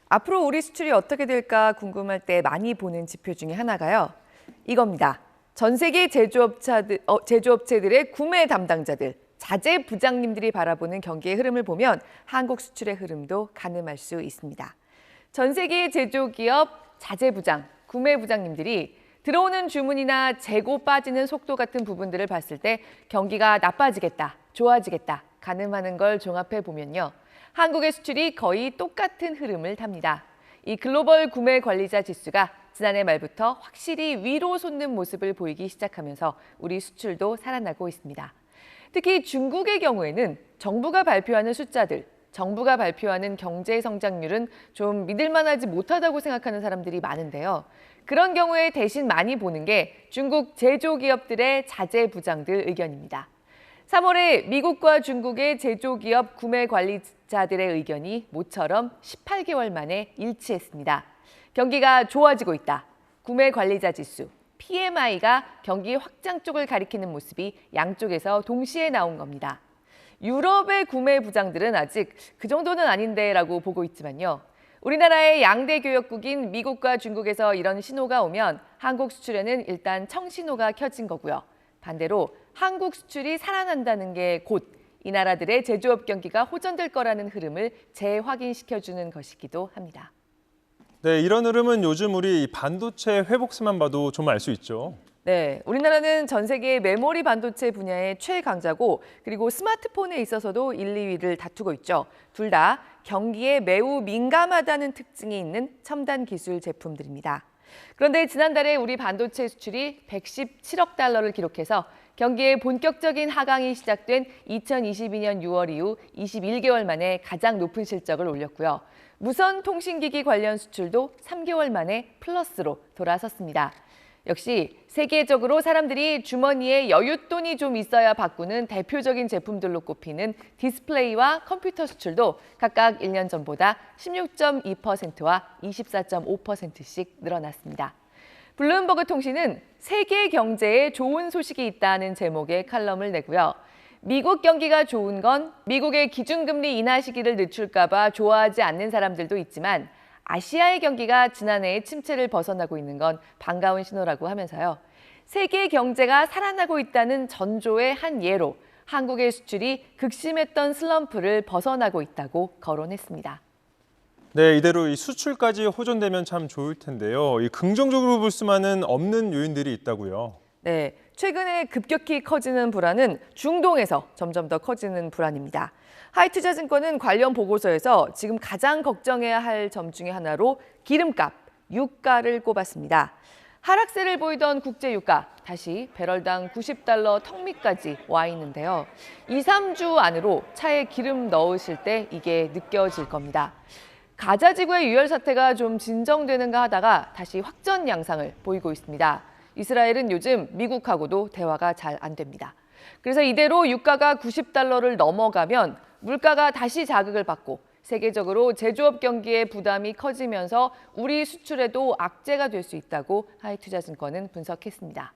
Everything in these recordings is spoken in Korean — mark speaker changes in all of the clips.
Speaker 1: 앞으로 우리 수출이 어떻게 될까 궁금할 때 많이 보는 지표 중에 하나가요. 이겁니다. 전 세계 제조업체들의 구매 담당자들, 자재 부장님들이 바라보는 경기의 흐름을 보면 한국 수출의 흐름도 가늠할 수 있습니다. 전 세계 제조기업 자재 부장, 구매 부장님들이 들어오는 주문이나 재고 빠지는 속도 같은 부분들을 봤을 때 경기가 나빠지겠다, 좋아지겠다, 가늠하는 걸 종합해 보면요. 한국의 수출이 거의 똑같은 흐름을 탑니다. 이 글로벌 구매 관리자 지수가 지난해 말부터 확실히 위로 솟는 모습을 보이기 시작하면서 우리 수출도 살아나고 있습니다. 특히 중국의 경우에는 정부가 발표하는 숫자들, 정부가 발표하는 경제 성장률은 좀 믿을 만하지 못하다고 생각하는 사람들이 많은데요. 그런 경우에 대신 많이 보는 게 중국 제조기업들의 자재 부장들 의견입니다. 3월에 미국과 중국의 제조기업 구매 관리자들의 의견이 모처럼 18개월 만에 일치했습니다. 경기가 좋아지고 있다. 구매 관리자 지수, PMI가 경기 확장 쪽을 가리키는 모습이 양쪽에서 동시에 나온 겁니다. 유럽의 구매 부장들은 아직 그 정도는 아닌데라고 보고 있지만요. 우리나라의 양대 교역국인 미국과 중국에서 이런 신호가 오면 한국 수출에는 일단 청신호가 켜진 거고요. 반대로 한국 수출이 살아난다는 게 곧 이 나라들의 제조업 경기가 호전될 거라는 흐름을 재확인시켜주는 것이기도 합니다.
Speaker 2: 네, 이런 흐름은 요즘 우리 반도체 회복세만 봐도 좀 알 수 있죠.
Speaker 1: 네, 우리나라는 전 세계 메모리 반도체 분야의 최강자고 그리고 스마트폰에 있어서도 1, 2위를 다투고 있죠. 둘 다 경기에 매우 민감하다는 특징이 있는 첨단 기술 제품들입니다. 그런데 지난달에 우리 반도체 수출이 117억 달러를 기록해서 경기의 본격적인 하강이 시작된 2022년 6월 이후 21개월 만에 가장 높은 실적을 올렸고요. 무선 통신기기 관련 수출도 3개월 만에 플러스로 돌아섰습니다. 역시 세계적으로 사람들이 주머니에 여윳돈이 좀 있어야 바꾸는 대표적인 제품들로 꼽히는 디스플레이와 컴퓨터 수출도 각각 1년 전보다 16.2%와 24.5%씩 늘어났습니다. 블룸버그 통신은 세계 경제에 좋은 소식이 있다는 제목의 칼럼을 내고요. 미국 경기가 좋은 건 미국의 기준금리 인하 시기를 늦출까 봐 좋아하지 않는 사람들도 있지만 아시아의 경기가 지난해의 침체를 벗어나고 있는 건 반가운 신호라고 하면서요. 세계 경제가 살아나고 있다는 전조의 한 예로 한국의 수출이 극심했던 슬럼프를 벗어나고 있다고 거론했습니다.
Speaker 2: 네, 이대로 이 수출까지 호전되면 참 좋을 텐데요. 이 긍정적으로 볼 수만은 없는 요인들이 있다고요.
Speaker 1: 네, 최근에 급격히 커지는 불안은 중동에서 점점 더 커지는 불안입니다. 하이투자증권은 관련 보고서에서 지금 가장 걱정해야 할 점 중에 하나로 기름값, 유가를 꼽았습니다. 하락세를 보이던 국제 유가 다시 배럴당 90달러 턱 밑까지 와 있는데요. 2, 3주 안으로 차에 기름 넣으실 때 이게 느껴질 겁니다. 가자 지구의 유혈 사태가 좀 진정되는가 하다가 다시 확전 양상을 보이고 있습니다. 이스라엘은 요즘 미국하고도 대화가 잘 안 됩니다. 그래서 이대로 유가가 90달러를 넘어가면 물가가 다시 자극을 받고 세계적으로 제조업 경기의 부담이 커지면서 우리 수출에도 악재가 될 수 있다고 하이투자증권은 분석했습니다.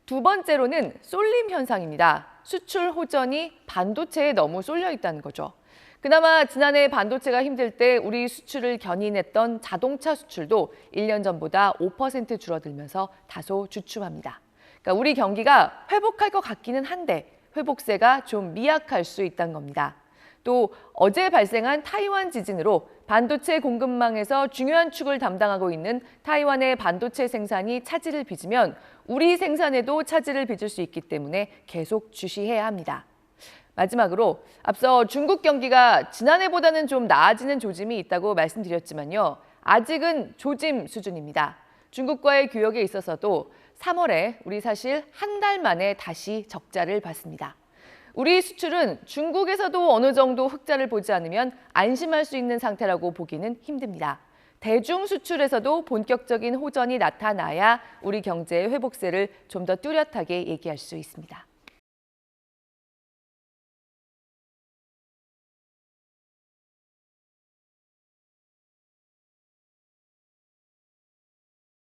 Speaker 1: 두 번째로는 쏠림 현상입니다. 수출 호전이 반도체에 너무 쏠려 있다는 거죠. 그나마 지난해 반도체가 힘들 때 우리 수출을 견인했던 자동차 수출도 1년 전보다 5% 줄어들면서 다소 주춤합니다. 그러니까 우리 경기가 회복할 것 같기는 한데 회복세가 좀 미약할 수 있다는 겁니다. 또 어제 발생한 타이완 지진으로 반도체 공급망에서 중요한 축을 담당하고 있는 타이완의 반도체 생산이 차질을 빚으면 우리 생산에도 차질을 빚을 수 있기 때문에 계속 주시해야 합니다. 마지막으로 앞서 중국 경기가 지난해보다는 좀 나아지는 조짐이 있다고 말씀드렸지만요. 아직은 조짐 수준입니다. 중국과의 교역에 있어서도 3월에 우리 사실 한 달 만에 다시 적자를 봤습니다. 우리 수출은 중국에서도 어느 정도 흑자를 보지 않으면 안심할 수 있는 상태라고 보기는 힘듭니다. 대중 수출에서도 본격적인 호전이 나타나야 우리 경제의 회복세를 좀 더 뚜렷하게 얘기할 수 있습니다.